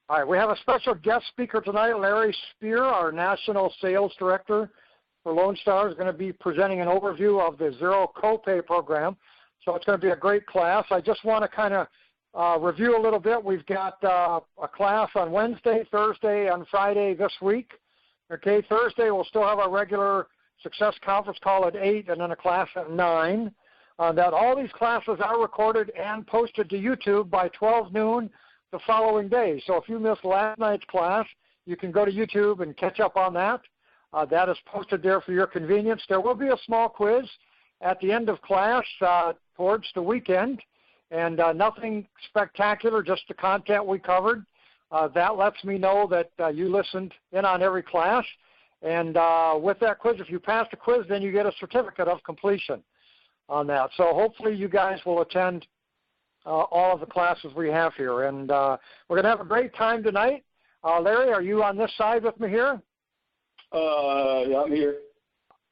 All right, we have a special guest speaker tonight, Larry Speir, our National Sales Director for Lone Star, is going to be presenting an overview of the Zero Copay program. So it's going to be a great class. I just want to kind of review a little bit. We've got a class on Wednesday, Thursday, and Friday this week. Okay, Thursday we'll still have our regular Success Conference call at 8 and then a class at 9. That all these classes are recorded and posted to YouTube by 12 noon the following day. So if you missed last night's class, you can go to YouTube and catch up on that. That is posted there for your convenience. There will be a small quiz at the end of class towards the weekend, and nothing spectacular, just the content we covered. That lets me know that you listened in on every class. And with that quiz, if you pass the quiz, then you get a certificate of completion on that. So hopefully you guys will attend all of the classes we have here. And we're going to have a great time tonight. Larry, are you on this side with me here? Yeah, I'm here.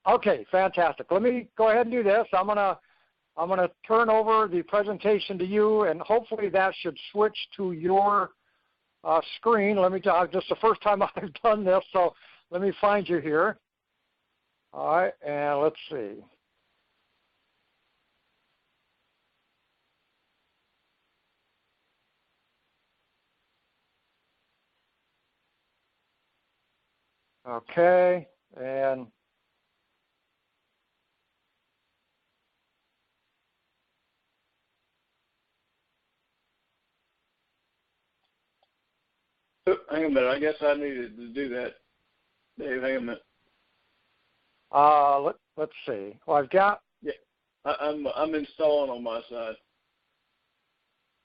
Okay, fantastic. Let me go ahead and do this. I'm gonna turn over the presentation to you, and hopefully that should switch to your screen. Let me tell you, just the first time I've done this, so let me find you here. All right, and let's see. Okay, and hang a minute. I guess I needed to do that. Dave, hang a minute. Let's see. Well, I've got. Yeah, I'm installing on my side.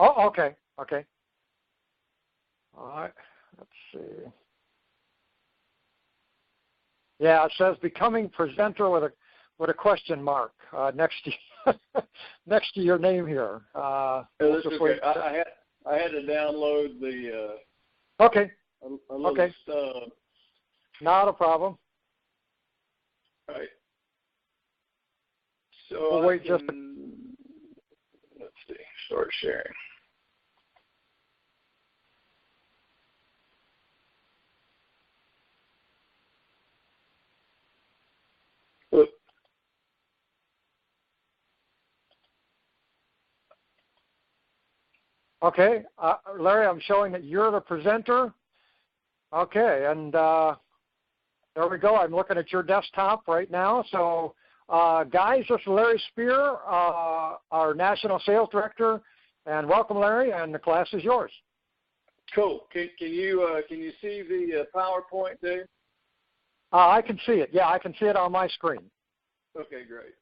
Oh, okay. Okay. All right. Let's see. Yeah, it says becoming presenter with a question mark next to your name here. That's okay. I had to download the. Okay. A little okay. stub. Not a problem. All right. So we'll wait let's see. Start sharing. Oop. Okay, Larry, I'm showing that you're the presenter. Okay, and there we go. I'm looking at your desktop right now. So, guys, this is Larry Speir, our National Sales Director, and welcome, Larry, and the class is yours. Cool. Can you see the PowerPoint there? I can see it. Yeah, I can see it on my screen. Okay, great.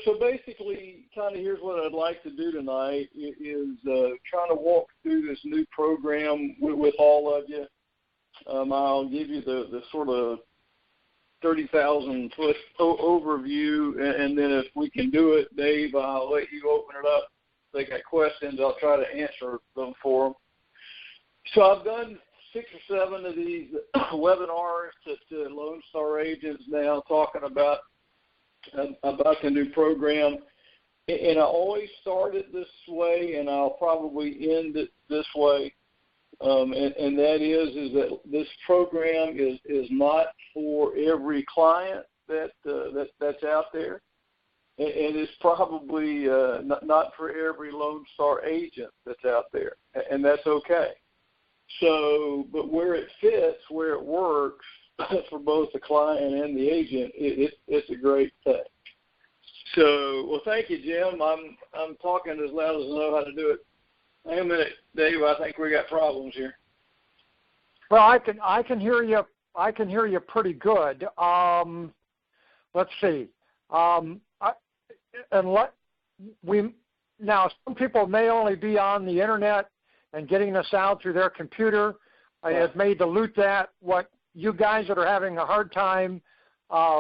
So basically, kind of here's what I'd like to do tonight is trying to walk through this new program with all of you. I'll give you the sort of 30,000-foot overview, and then if we can do it, Dave, I'll let you open it up. If they got questions, I'll try to answer them for them. So I've done 6 or 7 of these webinars to Lone Star agents now, talking about the new program, and I always start it this way, and I'll probably end it this way, and that is that this program is not for every client that's out there, and it's probably not for every Lone Star agent that's out there, and that's okay. So, but where it fits, where it works for both the client and the agent, it's a great thing. So, well, thank you, Jim. I'm talking as loud as I know how to do it. Hang a minute, Dave. I think we got problems here. Well, I can hear you. I can hear you pretty good. Let's see. Now some people may only be on the internet and getting this out through their computer. It may dilute that. What you guys that are having a hard time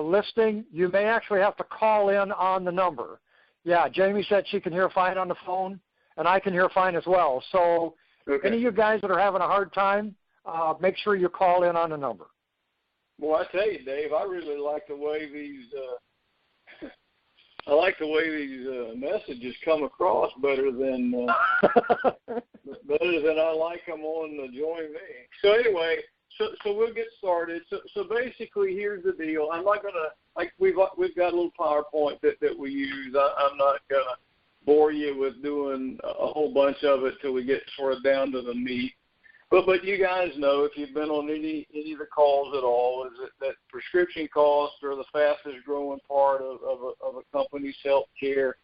listing, you may actually have to call in on the number. Yeah, Jamie said she can hear fine on the phone, and I can hear fine as well. So any of you guys that are having a hard time, make sure you call in on the number. Well, I tell you, Dave, I really like the way I like the way these messages come across better than I like them on the Join Me. So anyway, so we'll get started. So basically, here's the deal. I'm not gonna we've got a little PowerPoint that we use. I'm not gonna bore you with doing a whole bunch of it till we get sort of down to the meat. But you guys know, if you've been on any of the calls at all, is that prescription costs are the fastest growing part of a company's health care.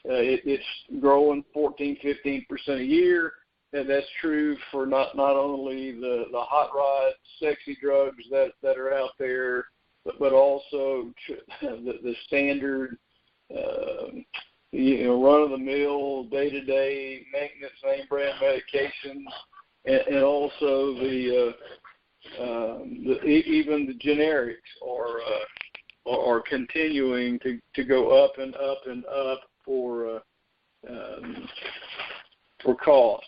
It's growing 14-15% a year, and that's true for not only the hot rod, sexy drugs that are out there, but also the standard, run-of-the-mill, day-to-day maintenance name brand medications. And also even the generics are continuing to go up and up and up for cost.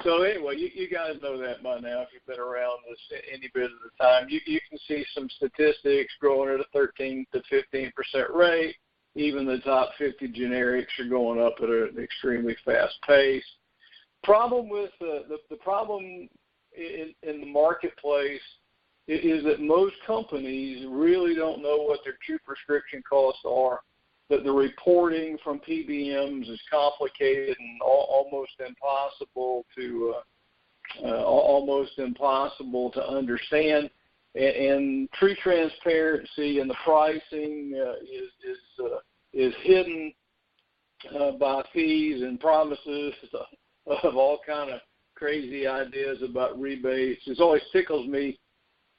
So anyway, you guys know that by now if you've been around this any bit of the time. You can see some statistics growing at a 13 to 15% rate. Even the top 50 generics are going up at an extremely fast pace. Problem with the problem in the marketplace is that most companies really don't know what their true prescription costs are. That the reporting from PBMs is complicated and almost impossible to understand. And true transparency in the pricing is hidden by fees and promises of all kind of crazy ideas about rebates. It always tickles me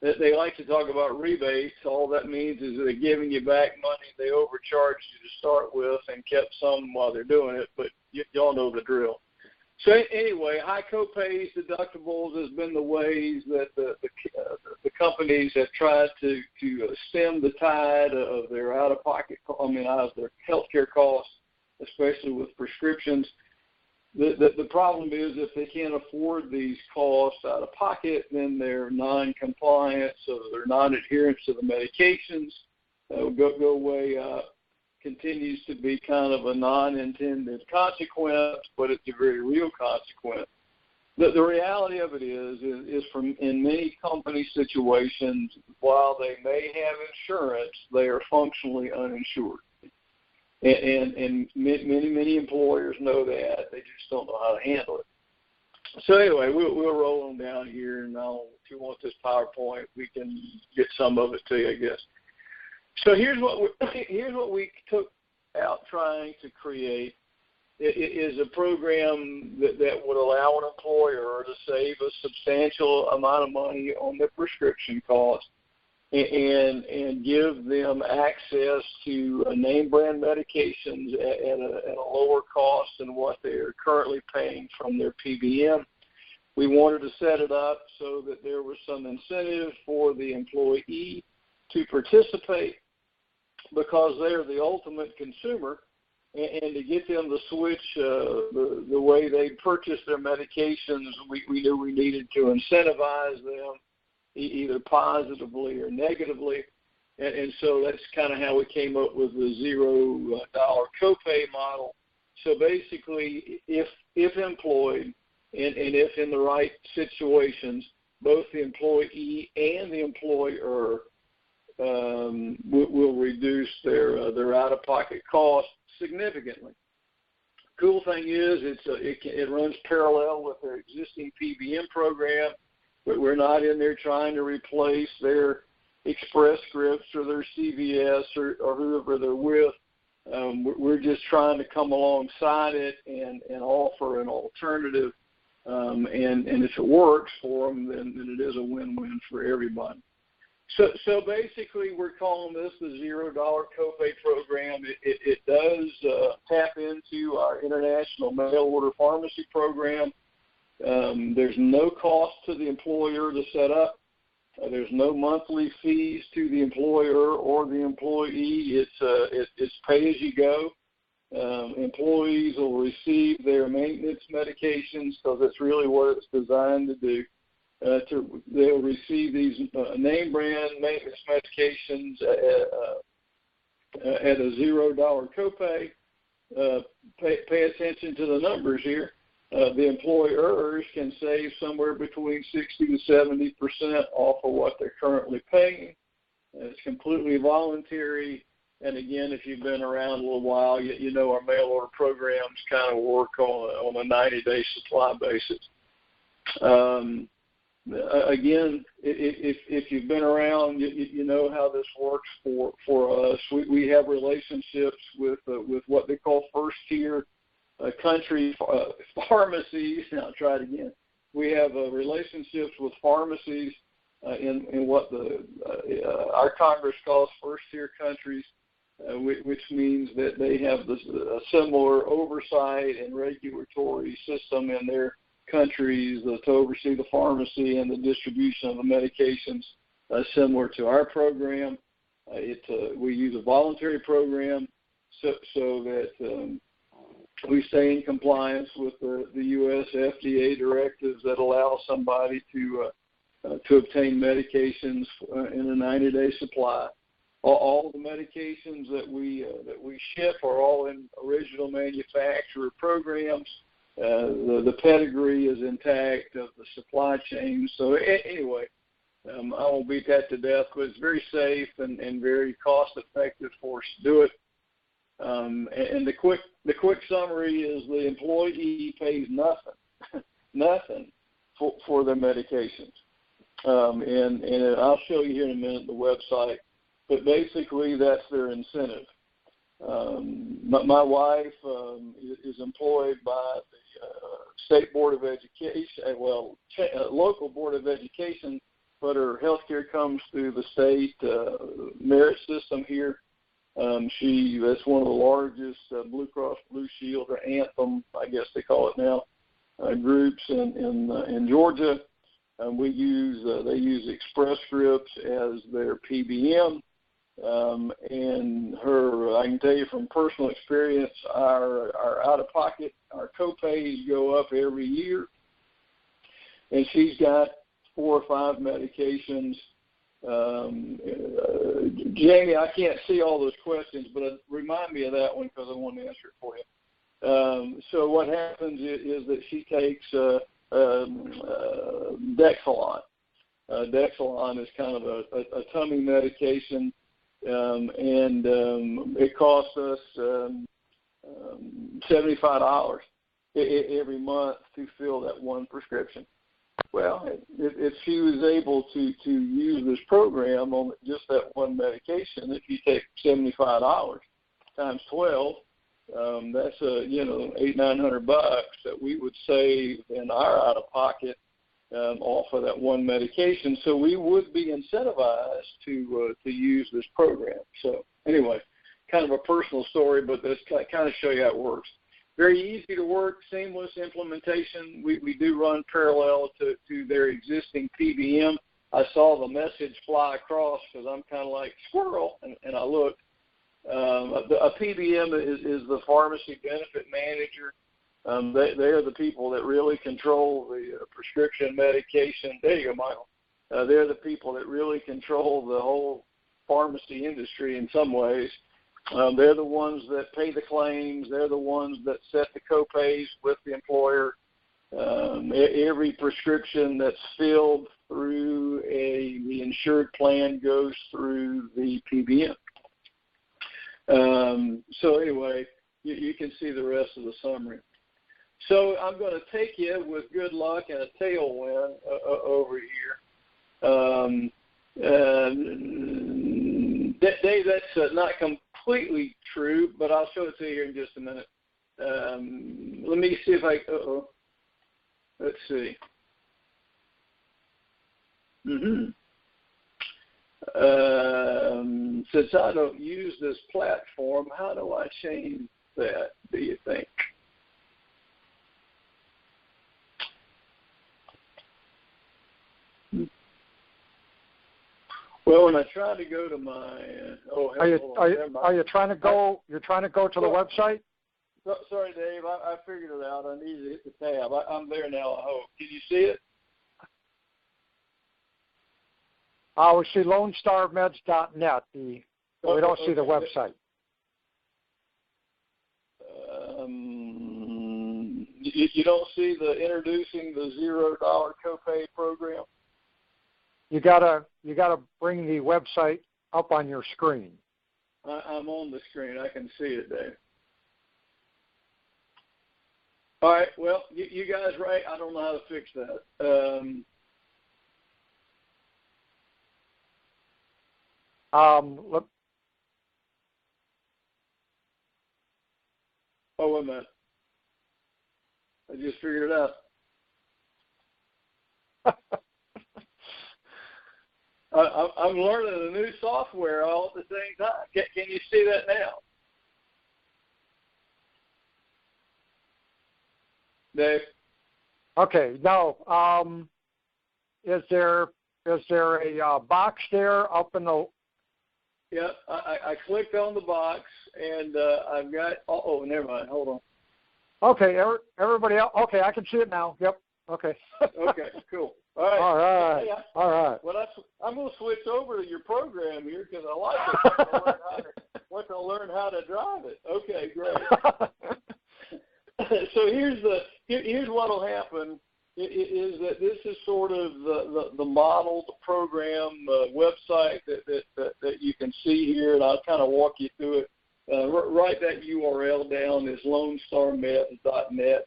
that they like to talk about rebates. All that means is they're giving you back money they overcharged you to start with and kept some while they're doing it, but y'all know the drill. So anyway, high copays, deductibles has been the ways that the companies have tried to stem the tide of their out of their healthcare costs, especially with prescriptions. The problem is if they can't afford these costs out of pocket, then their non-compliance or their non-adherence to the medications go way up. Continues to be kind of a non-intended consequence, but it's a very real consequence. The reality of it is from in many company situations, while they may have insurance, they are functionally uninsured. And many employers know that. They just don't know how to handle it. So anyway, we'll roll on down here, and if you want this PowerPoint, we can get some of it to you, I guess. So here's what we took out trying to create. It is a program that would allow an employer to save a substantial amount of money on their prescription costs and give them access to name brand medications at a lower cost than what they're currently paying from their PBM. We wanted to set it up so that there was some incentive for the employee to participate because they're the ultimate consumer, and to get them to switch the way they purchase their medications, we knew we needed to incentivize them either positively or negatively, and so that's kind of how we came up with the $0 copay model. So basically, if employed and if in the right situations, both the employee and the employer will reduce their out-of-pocket costs significantly. Cool thing is it runs parallel with their existing PBM program, but we're not in there trying to replace their Express Scripts or their CVS or whoever they're with. We're just trying to come alongside it and offer an alternative. And if it works for them, then it is a win-win for everybody. So basically, we're calling this the $0 copay program. It does tap into our international mail order pharmacy program. There's no cost to the employer to set up. There's no monthly fees to the employer or the employee. It's pay as you go. Employees will receive their maintenance medications because that's really what it's designed to do. They'll receive these name brand maintenance medications at a $0 copay. Pay attention to the numbers here. The employers can save somewhere between 60 to 70% off of what they're currently paying. It's completely voluntary. And again, if you've been around a little while, you know our mail order programs kind of work on a 90-day supply basis. Again, if you've been around, you know how this works for us. We have relationships with what they call first-tier country pharmacies. I'll try it again. We have relationships with pharmacies in what our Congress calls first-tier countries, which means that they have a similar oversight and regulatory system in their countries to oversee the pharmacy and the distribution of the medications, similar to our program. We use a voluntary program so that we stay in compliance with the U.S. FDA directives that allow somebody to obtain medications in a 90-day supply. All the medications that we ship are all in original manufacturer programs. The pedigree is intact of the supply chain. So anyway, I won't beat that to death, but it's very safe and very cost-effective for us to do it. And the quick summary is the employee pays nothing for their medications. And I'll show you here in a minute the website. But basically, that's their incentive. My wife is employed by the State Board of Education, local Board of Education, but her health care comes through the state merit system here. That's one of the largest Blue Cross Blue Shield, or Anthem, I guess they call it now, groups in Georgia. They use Express Scripts as their PBM. And I can tell you from personal experience, our out-of-pocket, our copays go up every year. And she's got 4 or 5 medications. Jamie, I can't see all those questions, but remind me of that one because I want to answer it for you. So what happens is that she takes Dexalon. Dexalon is kind of a tummy medication. And it costs us $75 every month to fill that one prescription. Well, if she was able to use this program on just that one medication, if you take $75 times 12, that's $800-900 that we would save in our out of pocket off of that one medication. So we would be incentivized to use this program. So anyway, kind of a personal story, but that's kind of show you how it works. Very easy to work, seamless implementation. We do run parallel to their existing PBM. I saw the message fly across because I'm kind of like squirrel, and I looked. A PBM is the pharmacy benefit manager. They are the people that really control the prescription medication. There you go, Michael. They're the people that really control the whole pharmacy industry in some ways. They're the ones that pay the claims. They're the ones that set the copays with the employer. Every prescription that's filled through the insured plan goes through the PBM. So anyway, you can see the rest of the summary. So I'm going to take you with good luck and a tailwind over here. Dave, that's not completely true, but I'll show it to you here in just a minute. Let me see if let's see. Since I don't use this platform, how do I change that, do you think? Well, when I try to go to my are you trying to go? You're trying to go to the website? Sorry, Dave. I figured it out. I need to hit the tab. I'm there now. I hope. Can you see it? We see LoneStarMeds.net. but we don't see the website. You don't see the introducing the $0 copay program? You gotta bring the website up on your screen. I'm on the screen. I can see it, Dave. All right. Well, you guys, right? I don't know how to fix that. Look. Oh, wait a minute. I just figured it out. I'm learning a new software all at the same time. Can you see that now? Dave? Okay. Now, is there a box there up in the? Yeah, I clicked on the box, and I've got. Oh, never mind. Hold on. Okay, everybody else. Okay, I can see it now. Yep. Okay. Okay. Cool. All right. All right. Hey, All right. Well, I'm going to switch over to your program here because I like it. Once I learn how to drive it. Okay, great. So here's what will happen is that this is sort of the model, the program website that you can see here, and I'll kind of walk you through it. Write that URL down is lonestarmed.net.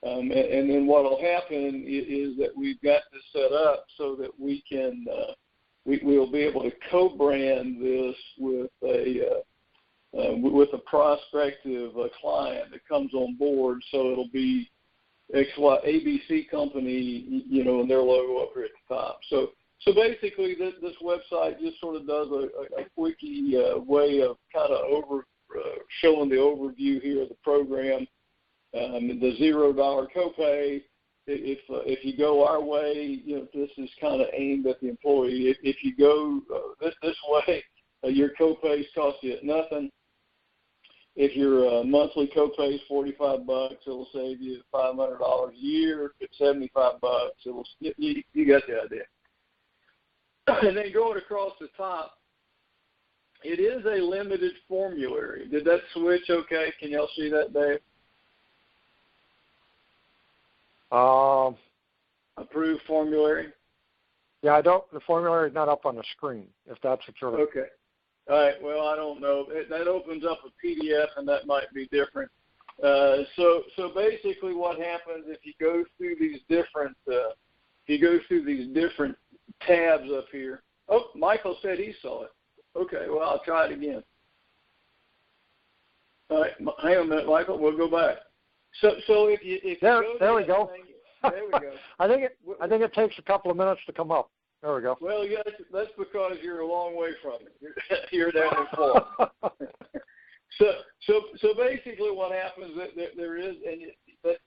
And then what will happen is that we've got this set up so that we can we'll be able to co-brand this with a prospective client that comes on board. So it'll be ABC company, and their logo up here at the top. So basically, this website just sort of does a quickie way of kind of showing the overview here of the program. The $0 copay. If you go our way, this is kind of aimed at the employee. If you go this way, your copays cost you nothing. If your monthly copay is $45, it'll save you $500 a year. If it's $75, you got the idea. And then going across the top, it is a limited formulary. Did that switch okay? Can y'all see that, Dave? Approved formulary? Yeah, the formulary is not up on the screen, if that's what you're looking. Okay. All right. Well, I don't know. That opens up a PDF, and that might be different. So basically, what happens if you go through these different tabs up here? Oh, Michael said he saw it. Okay. Well, I'll try it again. All right. Hang on a minute, Michael. We'll go back. So if you there we go. go. There we go. I think it takes a couple of minutes to come up. There we go. Well, yeah, that's because you're a long way from it. You're down in Florida. So basically, what happens that there is, and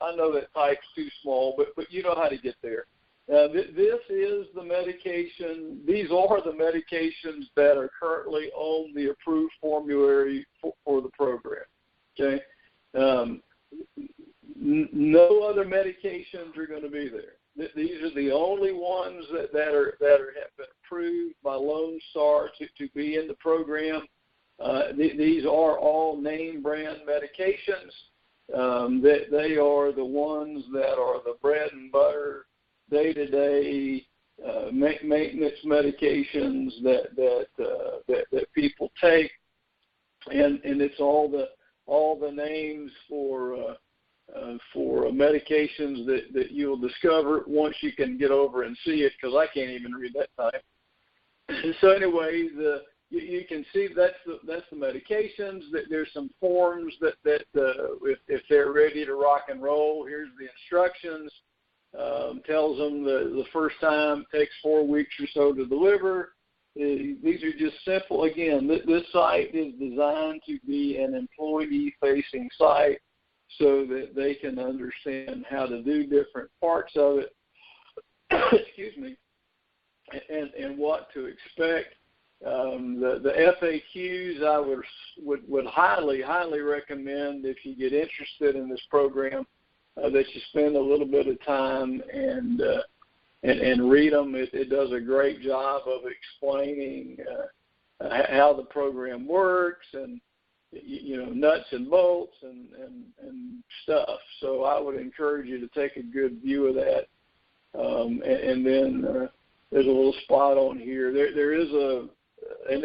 I know that type's too small, but you know how to get there. This is the medication. These are the medications that are currently on the approved formulary for the program. Okay. No other medications are going to be there. These are the only ones that have been approved by Lone Star to be in the program. These are all name brand medications. They are the ones that are the bread and butter, day-to-day maintenance medications that people take, and it's all the names for medications that you'll discover once you can get over and see it, because I can't even read that type. So anyway, you can see that's the medications. There's some forms that if they're ready to rock and roll, here's the instructions. Tells them the first time takes 4 weeks or so to deliver. These are just simple. Again, this site is designed to be an employee-facing site, so that they can understand how to do different parts of it, excuse me, and what to expect. The FAQs I would highly recommend, if you get interested in this program, that you spend a little bit of time and read them. It does a great job of explaining how the program works and, nuts and bolts and stuff. So I would encourage you to take a good view of that. And then there's a little spot on here. There is and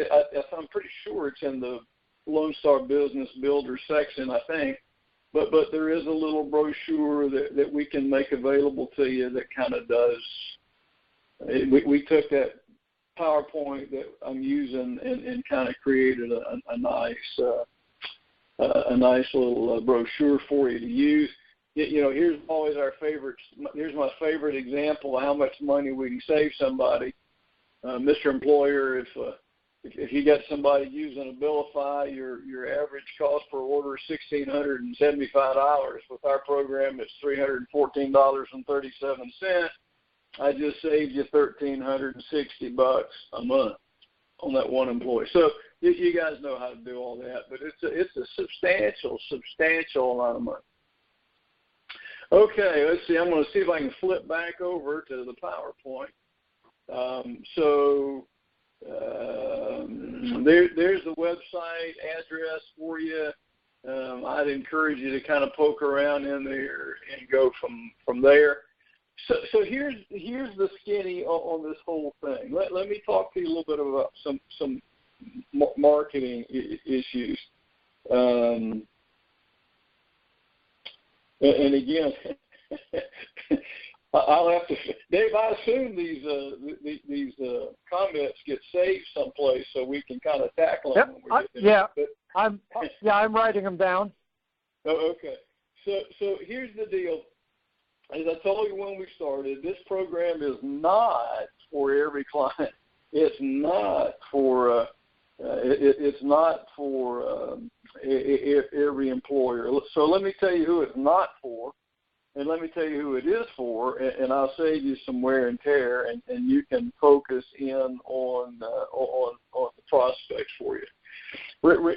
I'm pretty sure it's in the Lone Star Business Builder section, I think. But there is a little brochure that we can make available to you that kind of does. We took that PowerPoint that I'm using and kind of created a nice little brochure for you to use. Here's always our favorites. Here's my favorite example of how much money we can save somebody. Mr. Employer, if you got somebody using Abilify, your average cost per order is $1,675. With our program, it's $314.37. I just saved you $1,360 a month on that one employee. So you guys know how to do all that, but it's a substantial amount of money. Okay, let's see. I'm going to see if I can flip back over to the PowerPoint. There's the website address for you. I'd encourage you to kind of poke around in there and go from there. So here's the skinny on this whole thing. Let me talk to you a little bit about some marketing issues. And again, I'll have to, Dave. I assume these comments get saved someplace so we can kind of tackle them. Yep. I'm writing them down. Oh, okay. So here's the deal. As I told you when we started, this program is not for every client. It's not for every employer. So let me tell you who it's not for, and let me tell you who it is for, and I'll save you some wear and tear, and you can focus in on the prospects for you.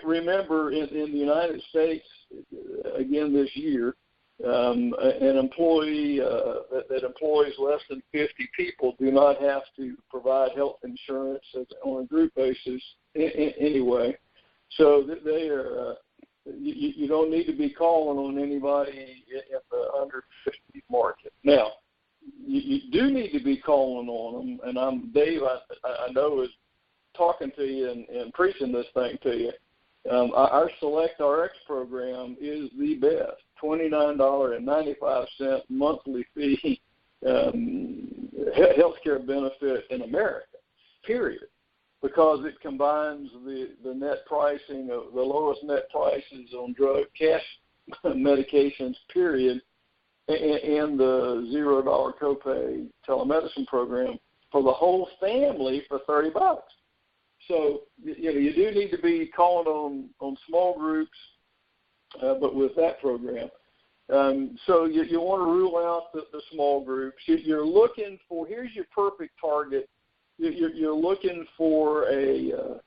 Remember, in the United States, again this year, an employee that employs less than 50 people do not have to provide health insurance on a group basis anyway. So they are. You don't need to be calling on anybody in the under 50 market. Now, you do need to be calling on them, and Dave, I know, is talking to you and preaching this thing to you. Our Select RX program is the best, $29.95 monthly fee healthcare benefit in America, period, because it combines the net pricing of the lowest net prices on drug cash medications, period, and the $0 copay telemedicine program for the whole family for $30. So you do need to be calling on small groups, but with that program. So you want to rule out the small groups. You're looking for, here's your perfect target. You're looking for an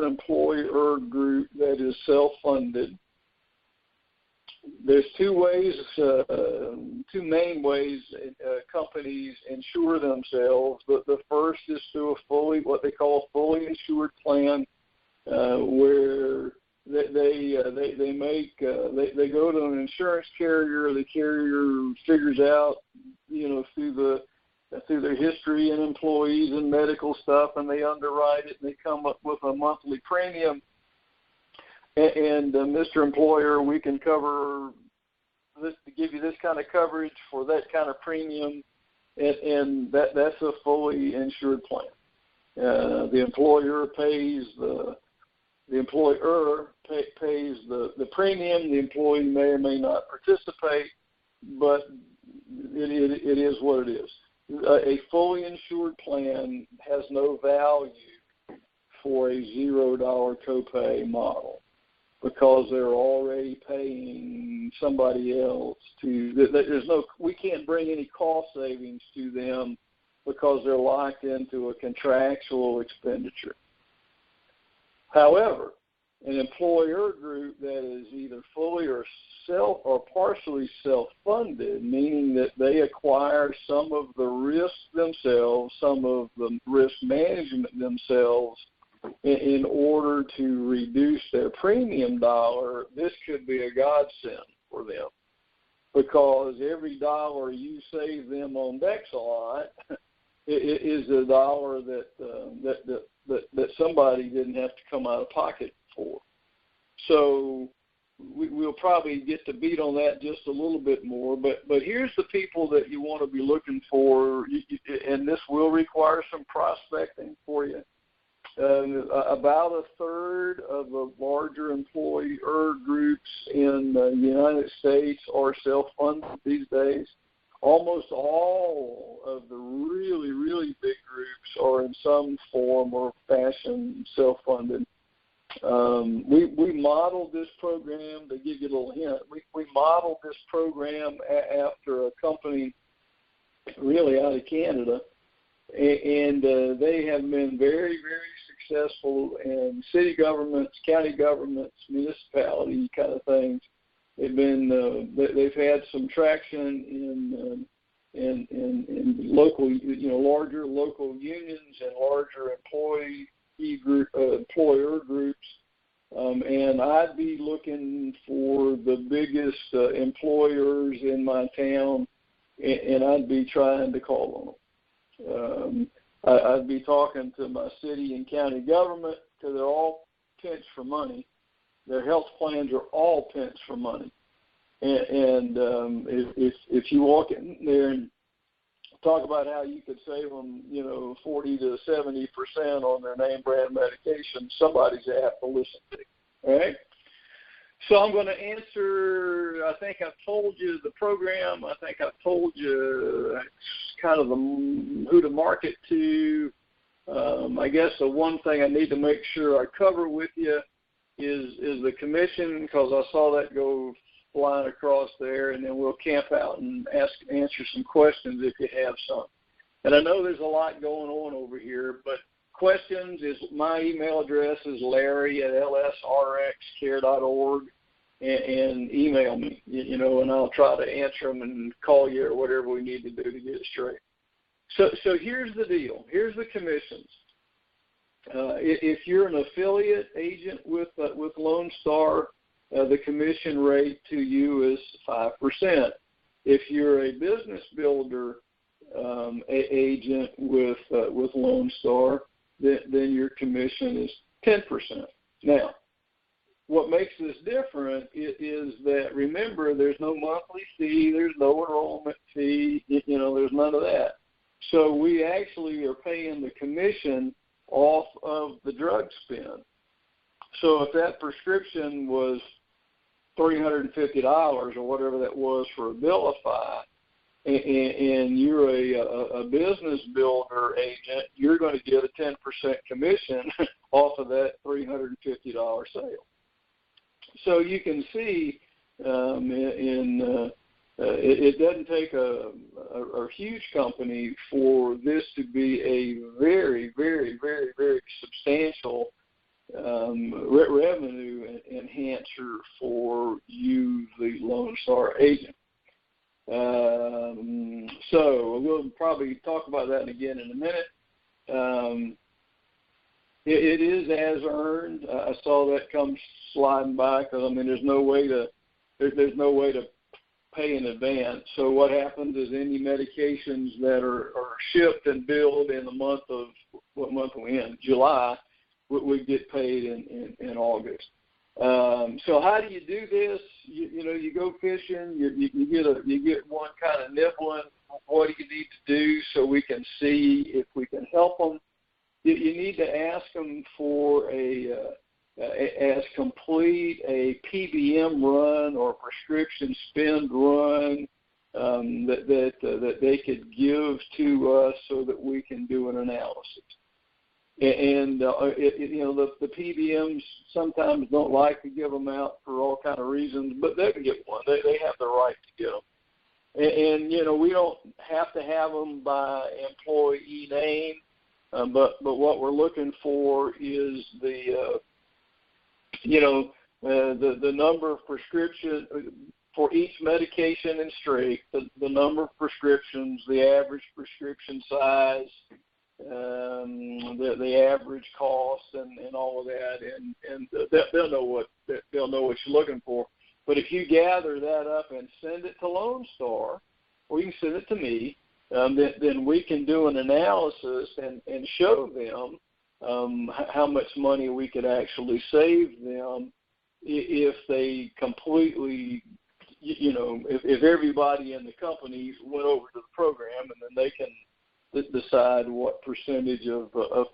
employer group that is self-funded. There's two main ways companies insure themselves. The first is through what they call a fully insured plan, where they go to an insurance carrier. The carrier figures out, through their history and employees and medical stuff, and they underwrite it, and they come up with a monthly premium. And Mr. Employer, we can cover this to give you this kind of coverage for that kind of premium, and that's a fully insured plan. The employer pays the employer pays the premium. The employee may or may not participate, but it is what it is. A fully insured plan has no value for a $0 copay model, because they're already paying somebody else we can't bring any cost savings to them because they're locked into a contractual expenditure. However, an employer group that is either fully or partially self-funded, meaning that they acquire some of the risk themselves, some of the risk management themselves, in order to reduce their premium dollar, this could be a godsend for them, because every dollar you save them on Dexalot is a dollar that somebody didn't have to come out of pocket for. So we'll probably get to beat on that just a little bit more, but here's the people that you want to be looking for, and this will require some prospecting for you. About a third of the larger employer groups in the United States are self-funded these days. Almost all of the really, really big groups are in some form or fashion self-funded. We modeled this program, to give you a little hint, we modeled this program after a company really out of Canada, and they have been very, very successful in city governments, county governments, municipality kind of things. They've had some traction in local, larger local unions and larger employer groups, and I'd be looking for the biggest employers in my town, and I'd be trying to call on them. I'd be talking to my city and county government, because they're all pinched for money. Their health plans are all pinched for money, and if you walk in there and talk about how you could save them, 40 to 70% on their name brand medication, somebody's apt to listen to. All right. So I'm going to answer. I think I've told you the program. I think I've told you kind of who to market to. I guess the one thing I need to make sure I cover with you is the commission, because I saw that go flying across there, and then we'll camp out and answer some questions if you have some. And I know there's a lot going on over here, but questions is my email address is larry@lsrxcare.org, and email me, and I'll try to answer them and call you or whatever we need to do to get it straight. So here's the deal. Here's the commissions. If you're an affiliate agent with Lone Star, the commission rate to you is 5%. If you're a business builder agent with Lone Star, then your commission is 10%. Now, what makes this different is that, remember, there's no monthly fee, there's no enrollment fee, there's none of that. So we actually are paying the commission off of the drug spend. So if that prescription was $350 or whatever that was for Abilify, and you're a business builder agent, you're going to get a 10% commission off of that $350 sale. So you can see it doesn't take a huge company for this to be a very, very, very, very substantial revenue enhancer for you, the Lone Star agent. So we'll probably talk about that again in a minute. It is as earned. I saw that come sliding by, because there's no way to pay in advance. So what happens is any medications that are shipped and billed in the month of, what month are we in? July, we get paid in August. So how do you do this? You go fishing. You get one kind of nibbling. What do you need to do so we can see if we can help them? You need to ask them for as complete a PBM run or prescription spend run that they could give to us so that we can do an analysis. And the PBMs sometimes don't like to give them out for all kind of reasons, but they can get one. They have the right to get them. And we don't have to have them by employee name, but what we're looking for is the number of prescriptions for each medication and strength, the number of prescriptions, the average prescription size, the average cost and all of that, and they'll know what you're looking for. But if you gather that up and send it to Lone Star, or you can send it to me, then we can do an analysis and show them how much money we could actually save them if they completely, if everybody in the company went over to the program, and then they can decide what percentage of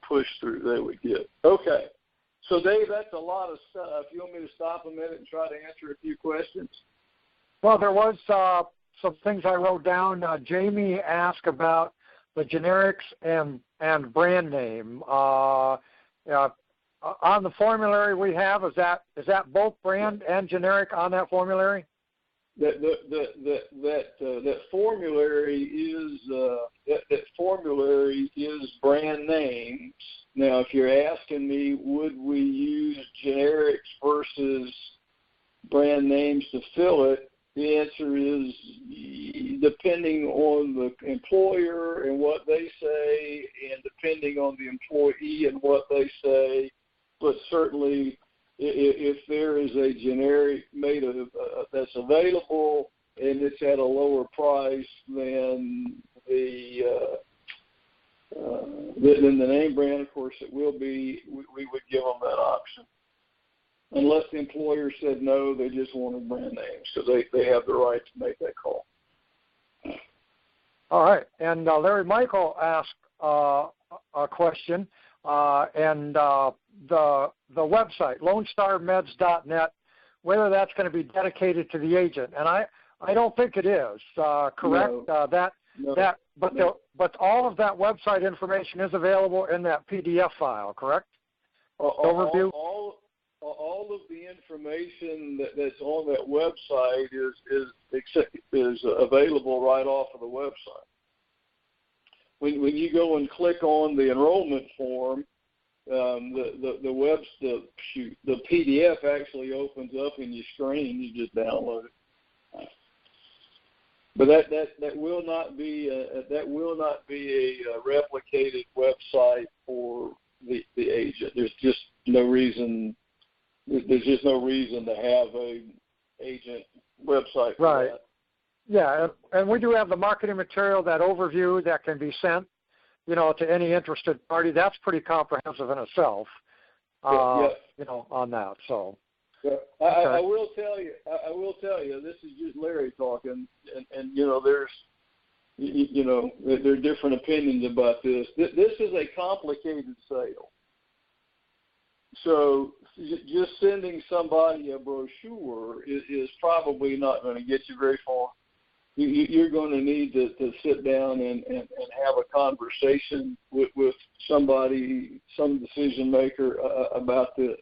push-through they would get. Okay. So, Dave, that's a lot of stuff. You want me to stop a minute and try to answer a few questions? Well, there was some things I wrote down. Jamie asked about the generics and brand name. On the formulary we have, is that both brand and generic on that formulary? That formulary is brand names. Now, if you're asking me, would we use generics versus brand names to fill it, the answer is depending on the employer and what they say, and depending on the employee and what they say. But certainly, if there is a generic made of that's available and it's at a lower price than the name brand, of course it will be. We would give them that option, unless the employer said no, they just wanted brand names, because they have the right to make that call. All right, and Larry Michael asked a question, and the website, LoneStarMeds.net, whether that's going to be dedicated to the agent, and I don't think it is. Correct? No. But all of that website information is available in that PDF file. Correct? Overview. All of the information that's on that website is available right off of the website. When you go and click on the enrollment form, the PDF actually opens up in your screen. You just download it. But that will not be a replicated website for the agent. There's just no reason. There's just no reason to have a agent website for right. that. Yeah, and we do have the marketing material, that overview that can be sent, to any interested party. That's pretty comprehensive in itself, on that. So, yeah. Okay. I will tell you, this is just Larry talking, and there are different opinions about this. This is a complicated sale. So just sending somebody a brochure is probably not going to get you very far. You're going to need to sit down and have a conversation with somebody, some decision maker about this.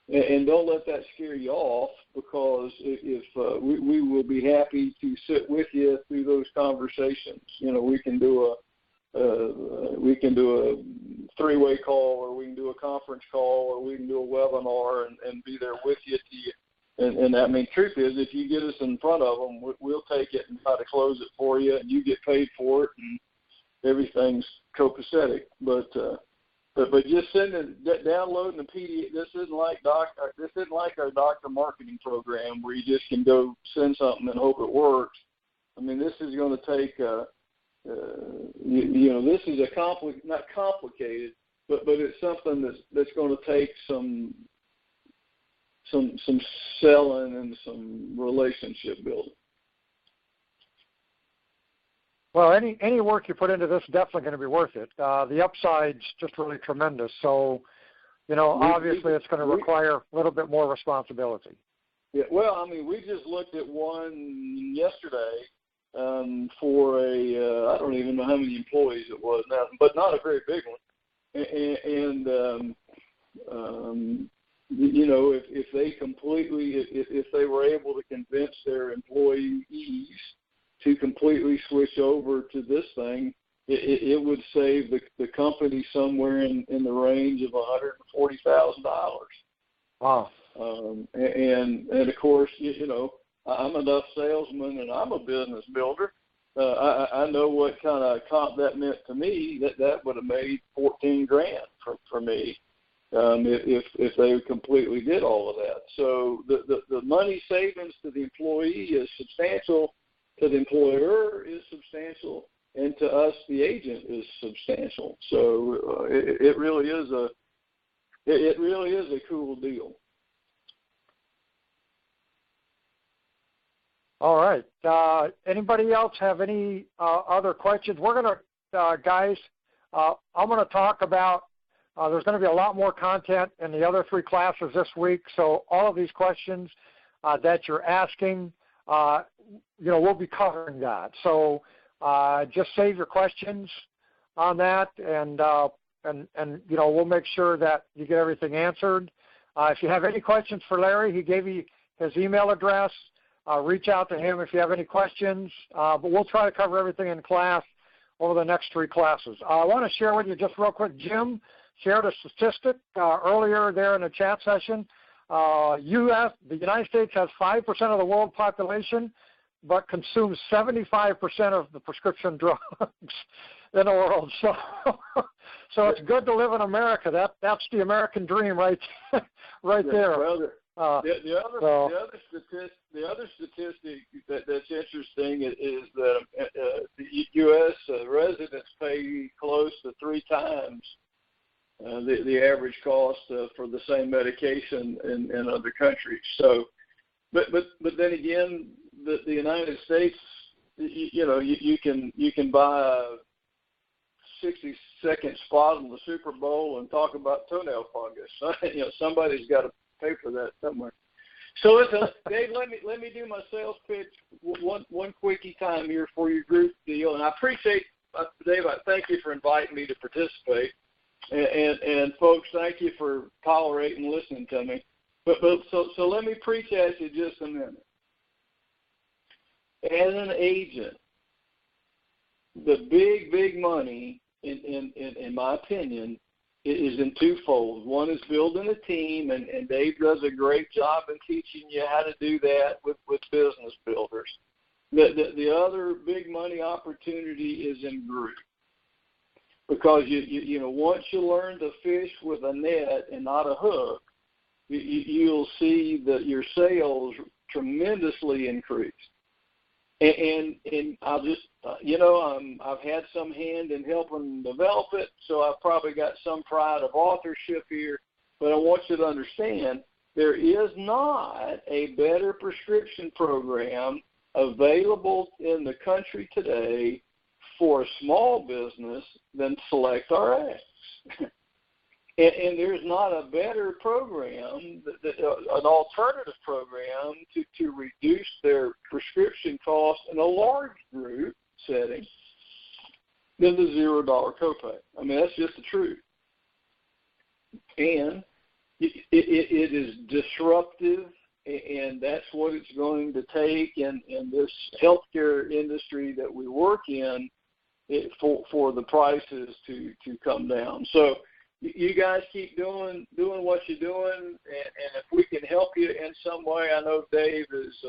And don't let that scare you off, because if we will be happy to sit with you through those conversations. We can do a three-way call, or we can do a conference call, or we can do a webinar and be there with you. And I mean, truth is, if you get us in front of them, we'll take it and try to close it for you, and you get paid for it, and everything's copacetic. But just downloading the PDF. This isn't like our doctor marketing program where you just can go send something and hope it works. I mean, this is going to take. This is not complicated, but it's something that's going to take some selling and some relationship building. Well, any work you put into this is definitely going to be worth it. The upside's just really tremendous. So, obviously it's going to require a little bit more responsibility. Yeah. Well, I mean, we just looked at one yesterday for I don't even know how many employees it was now, but not a very big one. If they were able to convince their employees to completely switch over to this thing, it would save the company somewhere in the range of $140,000. Wow. And of course, I'm enough salesman and I'm a business builder I know what kind of comp that meant to me. That would have made $14,000 for me if they completely did all of that. So the money savings to the employee is substantial, to the employer is substantial, and to us, the agent, is substantial. So it really is a cool deal. All right. Anybody else have any other questions? We're going to, guys, I'm going to talk about, there's going to be a lot more content in the other 3 classes this week. So all of these questions that you're asking, we'll be covering that. So just save your questions on that, and we'll make sure that you get everything answered. If you have any questions for Larry, he gave you his email address. Reach out to him if you have any questions, but we'll try to cover everything in class over the next 3 classes. I want to share with you just real quick, Jim shared a statistic earlier there in the chat session. The United States has 5% of the world population, but consumes 75% of the prescription drugs in the world. So it's good to live in America. That's the American dream right there. Brother. The other statistic that's interesting is that the U.S. Residents pay close to 3 times the average cost for the same medication in other countries. So, but then again, the United States, you can buy a 60-second spot on the Super Bowl and talk about toenail fungus. Somebody's got to pay for that somewhere. So listen, Dave, let me do my sales pitch one quickie time here for your group deal, and I appreciate, Dave. I thank you for inviting me to participate, and folks, thank you for tolerating and listening to me. But so let me preach at you just a minute. As an agent, the big money, in my opinion, is in twofold. One is building a team, and Dave does a great job in teaching you how to do that with business builders. The other big money opportunity is in group, because once you learn to fish with a net and not a hook, you'll see that your sales tremendously increase. And I'll just, I've had some hand in helping develop it, so I've probably got some pride of authorship here. But I want you to understand, there is not a better prescription program available in the country today for a small business than SelectRx. And there's not a better program, an alternative program to reduce their prescription costs in a large group setting than the $0 copay. I mean, that's just the truth. And it is disruptive, and that's what it's going to take in this healthcare industry that we work in for the prices to come down. So you guys keep doing what you're doing, and if we can help you in some way, I know Dave is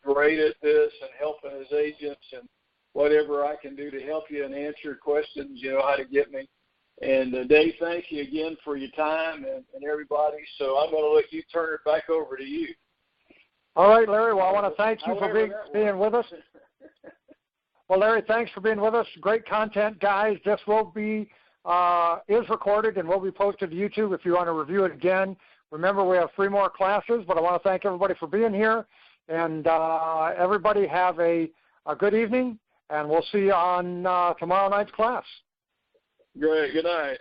great at this and helping his agents, and whatever I can do to help you and answer your questions, you know how to get me. And Dave, thank you again for your time and everybody. So I'm going to let you turn it back over to you. All right, Larry. Well, I want to thank you for being with us. Well, Larry, thanks for being with us. Great content, guys. This will be is recorded and will be posted to YouTube if you want to review it again. Remember, we have 3 more classes, but I want to thank everybody for being here. And everybody have a good evening, and we'll see you on tomorrow night's class. Great. Good night.